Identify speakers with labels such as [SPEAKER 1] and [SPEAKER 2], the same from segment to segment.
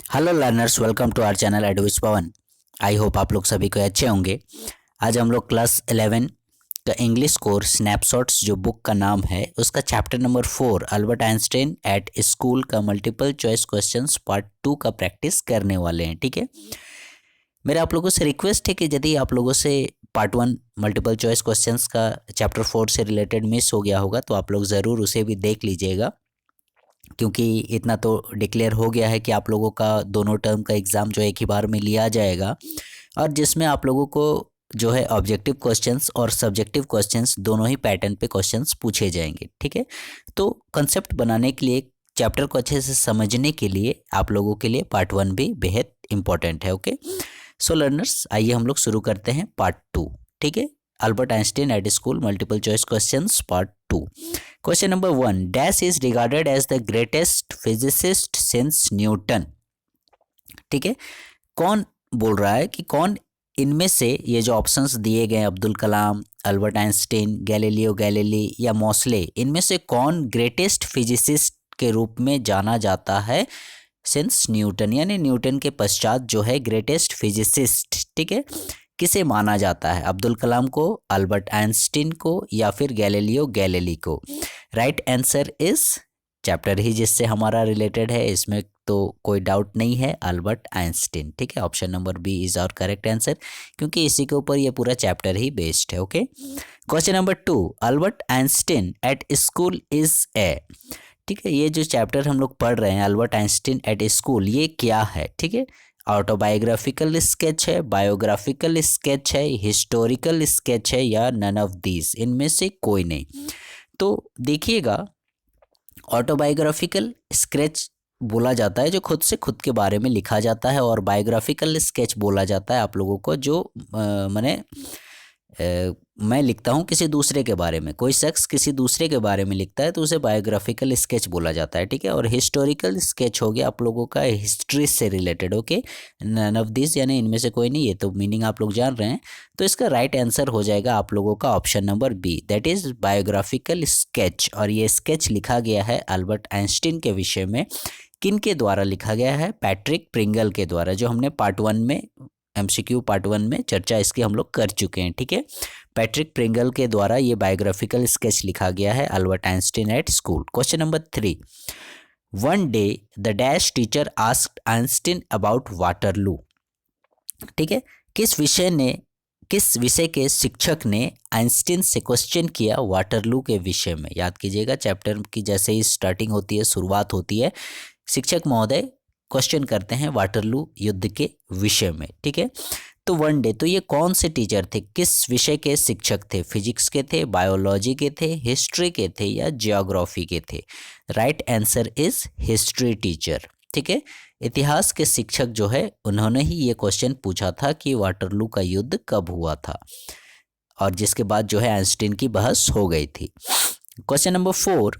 [SPEAKER 1] Hello learners, welcome to our channel एडविच Pawan. I hope आप लोग सभी को अच्छे होंगे। आज हम लोग क्लास 11 का इंग्लिश कोर्स स्नैपशॉट्स जो बुक का नाम है उसका chapter number 4 Albert Einstein at school का मल्टीपल चॉइस क्वेश्चंस पार्ट 2 का प्रैक्टिस करने वाले हैं। ठीक है, मेरा आप लोगों से रिक्वेस्ट है कि यदि आप लोगों से पार्ट 1 मल्टीपल चॉइस क्वेश्चंस का चैप्टर 4 से रिलेटेड मिस हो गया होगा तो आप लोग ज़रूर उसे भी देख लीजिएगा, क्योंकि इतना तो डिक्लेयर हो गया है कि आप लोगों का दोनों टर्म का एग्ज़ाम जो एक ही बार में लिया जाएगा और जिसमें आप लोगों को जो है ऑब्जेक्टिव क्वेश्चंस और सब्जेक्टिव क्वेश्चंस दोनों ही पैटर्न पे क्वेश्चंस पूछे जाएंगे। ठीक है, तो कंसेप्ट बनाने के लिए, चैप्टर को अच्छे से समझने के लिए आप लोगों के लिए पार्ट 1 भी बेहद इंपॉर्टेंट है। ओके, सो लर्नर्स, आइए हम लोग शुरू करते हैं पार्ट 2। ठीक है, Albert Einstein at school multiple choice questions part 2। Question number 1, dash is regarded as the greatest physicist since Newton. ठीक है, कौन बोल रहा है कि कौन इनमें से, ये जो ऑप्शंस दिए गए Abdul Kalam, Albert Einstein, Galileo Galilei या मोस्ले, इनमें से कौन ग्रेटेस्ट फिजिसिस्ट के रूप में जाना जाता है सिंस न्यूटन, यानी न्यूटन के पश्चात जो है ग्रेटेस्ट फिजिसिस्ट। ठीक है, किसे माना जाता है, अब्दुल कलाम को, अल्बर्ट आइंस्टीन को या फिर गैलीलियो गैलीली को। राइट आंसर इज, चैप्टर ही जिससे हमारा रिलेटेड है, इसमें तो कोई डाउट नहीं है, अल्बर्ट आइंस्टीन। ठीक है, option number B is our correct answer, क्योंकि इसी के ऊपर ये पूरा चैप्टर ही बेस्ड है। Okay, question number 2, Albert Einstein at school is A. ठीक है, ये जो चैप्टर हम लोग पढ़ रहे हैं अल्बर्ट आइंस्टीन एट स्कूल, ये क्या है? ठीक है, ऑटोबायोग्राफिकल स्केच है, बायोग्राफिकल स्केच है, हिस्टोरिकल स्केच है या नन ऑफ दीज, इनमें से कोई नहीं। तो देखिएगा, ऑटोबायोग्राफिकल स्केच बोला जाता है जो खुद से खुद के बारे में लिखा जाता है, और बायोग्राफिकल स्केच बोला जाता है आप लोगों को जो मैंने मैं लिखता हूँ किसी दूसरे के बारे में, कोई शख्स किसी दूसरे के बारे में लिखता है तो उसे बायोग्राफिकल स्केच बोला जाता है। ठीक है, और हिस्टोरिकल स्केच हो गया आप लोगों का हिस्ट्री से related. Okay, none of this यानी इनमें से कोई नहीं, ये तो मीनिंग आप लोग जान रहे हैं। तो इसका राइट आंसर हो जाएगा आप लोगों का option number B, that is biographical sketch. और ये स्केच लिखा गया है अल्बर्ट आइंस्टीन के विषय में। किन के द्वारा लिखा गया है? पैट्रिक प्रिंगल के द्वारा, जो हमने पार्ट 1 में, एमसीक्यू पार्ट 1 में चर्चा इसकी हम लोग कर चुके हैं। ठीक है, पैट्रिक प्रिंगल के द्वारा ये बायोग्राफिकल स्केच लिखा गया है Albert Einstein at school. Question number 3, one day the dash teacher asked Einstein about Waterloo. ठीक है, किस विषय के शिक्षक ने आइंस्टीन से क्वेश्चन किया वाटरलू के विषय में? याद कीजिएगा, चैप्टर की जैसे ही स्टार्टिंग होती है, शुरुआत होती है, शिक्षक महोदय क्वेश्चन करते हैं वाटरलू युद्ध के विषय में। ठीक है, तो वन डे, तो ये कौन से टीचर थे, किस विषय के शिक्षक थे? फिजिक्स के थे, बायोलॉजी के थे, हिस्ट्री के थे या जियोग्राफी के थे? Right answer is history teacher. ठीक है, इतिहास के शिक्षक जो है उन्होंने ही ये क्वेश्चन पूछा था कि वाटरलू का युद्ध कब हुआ था, और जिसके बाद जो है आइंस्टीन की बहस हो गई थी। Question number 4,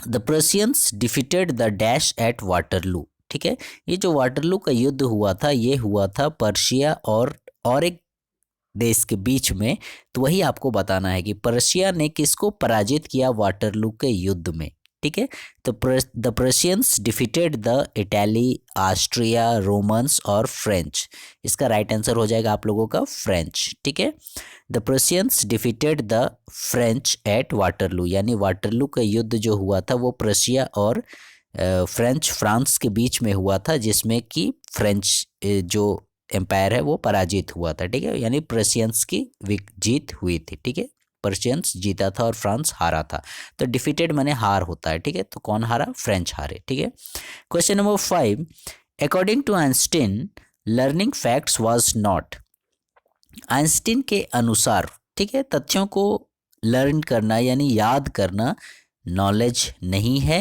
[SPEAKER 1] the Prussians defeated the dash at Waterloo. ठीक है, ये जो वाटरलू का युद्ध हुआ था, ये हुआ था पर्शिया और एक देश के बीच में। तो वही आपको बताना है कि पर्शिया ने किसको पराजित किया वाटरलू के युद्ध में। ठीक है, तो the Prussians defeated the Italy, Austria, Romans और फ्रेंच। इसका राइट आंसर हो जाएगा आप लोगों का फ्रेंच। ठीक है, the Prussians defeated the French eight Waterloo, यानी वाटरलू का युद्ध जो हुआ था वो प्रशिया और फ्रेंच, फ्रांस के बीच में हुआ था, जिसमें कि फ्रेंच जो एम्पायर है वो पराजित हुआ था। ठीक है, यानी प्रशियंस की जीत हुई थी। ठीक है, पर्शियंस जीता था और फ्रांस हारा था। तो डिफीटेड माने हार होता है। ठीक है, तो कौन हारा? फ्रेंच हारे। ठीक है, question number 5, according to Einstein learning facts was not. Einstein के अनुसार, ठीक है, तथ्यों को लर्न करना यानी याद करना नॉलेज नहीं है,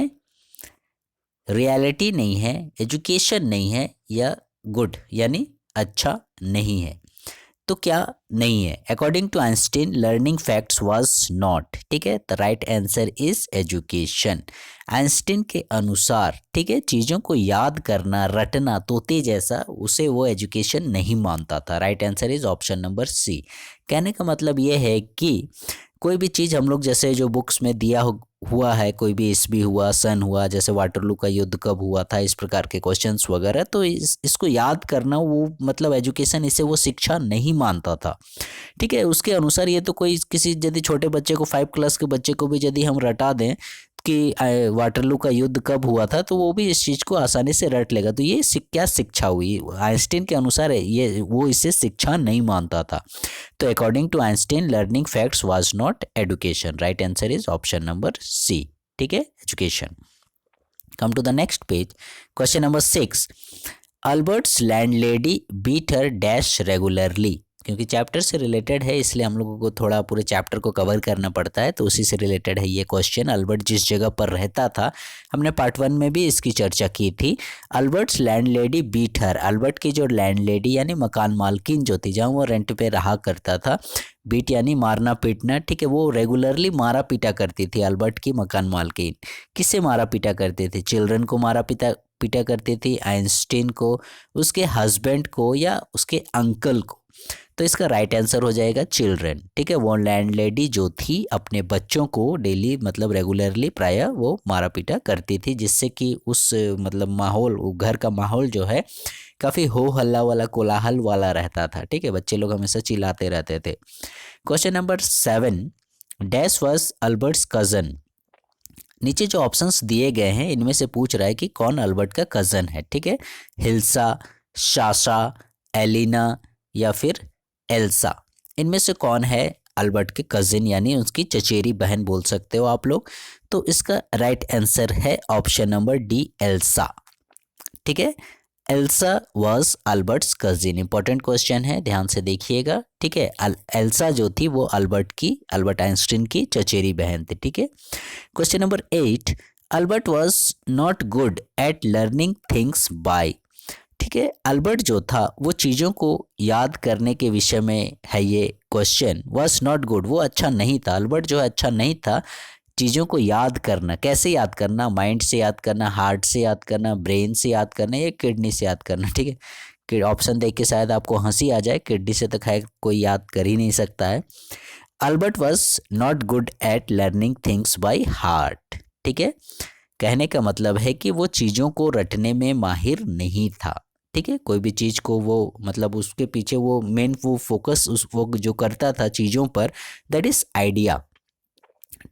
[SPEAKER 1] रियलिटी नहीं है, एजुकेशन नहीं है, या गुड यानी अच्छा नहीं है। तो क्या नहीं है? According to Einstein learning facts was not. ठीक है, the right answer is education. Einstein के अनुसार, ठीक है, चीज़ों को याद करना, रटना तोते जैसा, उसे वो एजुकेशन नहीं मानता था। Right answer is option number C. कहने का मतलब ये है कि कोई भी चीज़ हम लोग जैसे जो बुक्स में दिया हुआ है, कोई भी ईस्वी हुआ, सन हुआ, जैसे वाटरलू का युद्ध कब हुआ था, इस प्रकार के क्वेश्चंस वगैरह, तो इसको याद करना वो मतलब एजुकेशन इसे वो शिक्षा नहीं मानता था। ठीक है, उसके अनुसार ये तो कोई किसी यदि छोटे बच्चे को 5 क्लास के बच्चे को भी यदि हम रटा दें कि वाटरलू का युद्ध कब हुआ था, तो वो भी इस चीज़ को आसानी से रट लेगा। तो ये क्या शिक्षा हुई? आइंस्टीन के अनुसार ये वो इसे शिक्षा नहीं मानता था। तो according to Einstein learning facts was not education. Right answer is option number C. ठीक है, education. Come to the next page, question number 6। Albert's landlady beat her dash regularly. क्योंकि चैप्टर से रिलेटेड है इसलिए हम लोगों को थोड़ा पूरे चैप्टर को कवर करना पड़ता है, तो उसी से रिलेटेड है ये क्वेश्चन। अल्बर्ट जिस जगह पर रहता था, हमने पार्ट 1 में भी इसकी चर्चा की थी। Albert's landlady beat her, Albert की जो लैंडलेडी यानी मकान मालकिन जो थी, जहाँ वो रेंट पे रहा करता था, बीट यानी मारना पीटना, ठीक है, वो रेगुलरली मारा पीटा करती थी अल्बर्ट की मकान मालकिन। किससे मारा पीटा करती थी? चिल्ड्रन को मारा पीटा करती थी, आइंस्टीन को, उसके हस्बैंड को, या उसके अंकल को। तो इसका राइट आंसर हो जाएगा चिल्ड्रन। ठीक है, वो लैंडलेडी जो थी अपने बच्चों को डेली मतलब रेगुलरली प्रायः वो मारा पीटा करती थी, जिससे कि उस मतलब माहौल, घर का माहौल जो है काफ़ी हो हल्ला वाला, कोलाहल वाला रहता था। ठीक है, बच्चे लोग हमेशा चिल्लाते रहते थे। Question number 7, dash was Albert's cousin. नीचे जो ऑप्शंस दिए गए हैं इनमें से पूछ रहा है कि कौन अल्बर्ट का कज़न है। ठीक है, हिल्सा, शाशा, एलिना या फिर एल्सा, इनमें से कौन है अल्बर्ट के कजिन यानी उसकी चचेरी बहन बोल सकते हो आप लोग। तो इसका राइट आंसर है ऑप्शन नंबर डी, एल्सा। ठीक है, Elsa was Albert's cousin. Important question है, ध्यान से देखिएगा। ठीक है, एल्सा जो थी वो अल्बर्ट आइंस्टीन की चचेरी बहन थी। ठीक है, question number 8, Albert was not good at learning things bye. ठीक है, अल्बर्ट जो था वो चीज़ों को याद करने के विषय में है ये क्वेश्चन। वाज नॉट गुड, वो अच्छा नहीं था। अल्बर्ट जो है अच्छा नहीं था चीज़ों को याद करना। कैसे याद करना? माइंड से याद करना, हार्ट से याद करना, ब्रेन से याद करना, या किडनी से याद करना। ठीक है, कि ऑप्शन देख के शायद आपको हंसी आ जाए, किडनी से तो खैर कोई याद कर ही नहीं सकता है। Albert was not good at learning things by heart. ठीक है, कहने का मतलब है कि वो चीज़ों को रटने में माहिर नहीं था। ठीक है, कोई भी चीज़ को वो मतलब उसके पीछे वो मेन वो फोकस वो जो करता था चीज़ों पर, दैट इज़ आइडिया।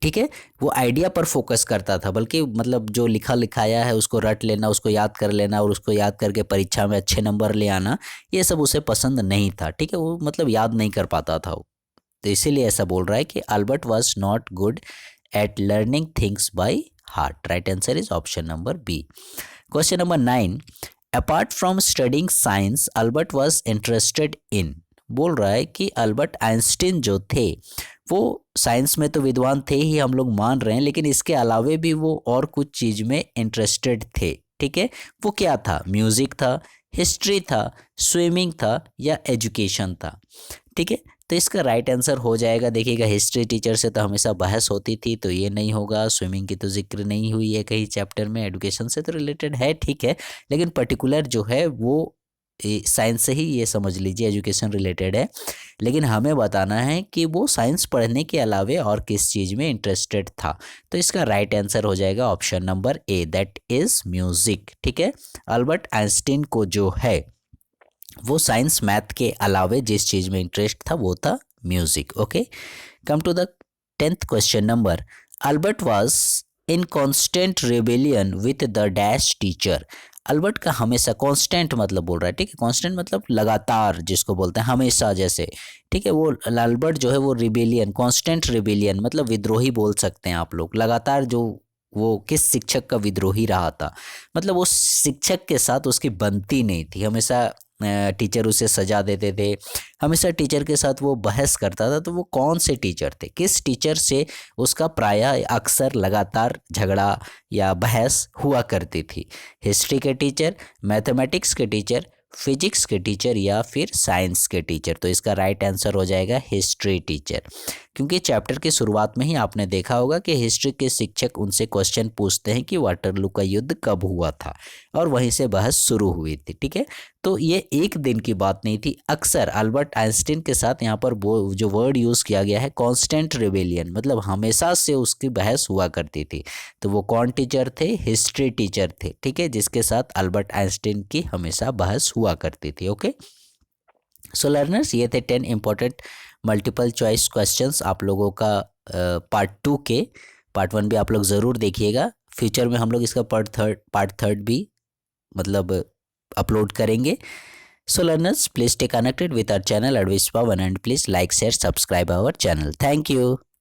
[SPEAKER 1] ठीक है, वो आइडिया पर फोकस करता था, बल्कि मतलब जो लिखा लिखाया है उसको रट लेना, उसको याद कर लेना और उसको याद करके परीक्षा में अच्छे नंबर ले आना, ये सब उसे पसंद नहीं था। ठीक है, वो मतलब याद नहीं कर पाता था वो। तो इसीलिए ऐसा बोल रहा है कि Albert was not good at learning things by heart. Right answer is option number B. Question number 9, apart from studying science Albert was interested in. बोल रहा है कि अल्बर्ट आइंस्टीन जो थे वो साइंस में तो विद्वान थे ही, हम लोग मान रहे हैं, लेकिन इसके अलावे भी वो और कुछ चीज़ में इंटरेस्टेड थे। ठीक है, वो क्या था? म्यूज़िक था, हिस्ट्री था, स्विमिंग था, या एजुकेशन था। ठीक है, तो इसका राइट आंसर हो जाएगा, देखिएगा हिस्ट्री टीचर से तो हमेशा बहस होती थी, तो ये नहीं होगा। स्विमिंग की तो जिक्र नहीं हुई है कहीं चैप्टर में, एजुकेशन से तो रिलेटेड है, ठीक है, लेकिन पर्टिकुलर जो है वो साइंस से ही ये समझ लीजिए एजुकेशन रिलेटेड है। लेकिन हमें बताना है कि वो साइंस पढ़ने के अलावे और किस चीज़ में इंटरेस्टेड था। तो इसका राइट आंसर हो जाएगा option number A, that is music. ठीक है, अल्बर्ट आइंस्टीन को जो है वो साइंस मैथ के अलावे जिस चीज़ में इंटरेस्ट था वो था music. Okay, come to the 10th question number, Albert was in constant rebellion with the dash teacher. Albert का हमेशा, कांस्टेंट मतलब बोल रहा है, ठीक है, कांस्टेंट मतलब लगातार जिसको बोलते हैं, हमेशा जैसे। ठीक है, वो अल्बर्ट जो है वो रिबेलियन, कांस्टेंट रिबेलियन मतलब विद्रोही बोल सकते हैं आप लोग। लगातार जो वो किस शिक्षक का विद्रोही रहा था, मतलब उस शिक्षक के साथ उसकी बनती नहीं थी, हमेशा टीचर उसे सजा देते थे, हमेशा टीचर के साथ वो बहस करता था। तो वो कौन से टीचर थे, किस टीचर से उसका प्रायः अक्सर लगातार झगड़ा या बहस हुआ करती थी? हिस्ट्री के टीचर, मैथमेटिक्स के टीचर, फिजिक्स के टीचर या फिर साइंस के टीचर? तो इसका राइट आंसर हो जाएगा हिस्ट्री टीचर, क्योंकि चैप्टर की शुरुआत में ही आपने देखा होगा कि हिस्ट्री के शिक्षक उनसे क्वेश्चन पूछते हैं कि वाटरलू का युद्ध कब हुआ था, और वहीं से बहस शुरू हुई थी। ठीक है, तो ये एक दिन की बात नहीं थी। अक्सर अल्बर्ट आइंस्टीन के साथ यहाँ पर वो जो वर्ड यूज़ किया गया है कांस्टेंट रिबेलियन, मतलब हमेशा से उसकी बहस हुआ करती थी। तो वो कौन टीचर थे? हिस्ट्री टीचर थे। ठीक है, जिसके साथ अल्बर्ट आइंस्टीन की हमेशा बहस हुआ करती थी। ओके, सो लर्नर्स, ये थे 10 इंपॉर्टेंट मल्टीपल चॉइस क्वेश्चंस आप लोगों का पार्ट 2 के। पार्ट 1 भी आप लोग ज़रूर देखिएगा। फ्यूचर में हम लोग इसका पार्ट थर्ड भी मतलब अपलोड करेंगे। So learners, please stay connected with our channel एडविस Pawan, and please like share subscribe our channel. Thank you.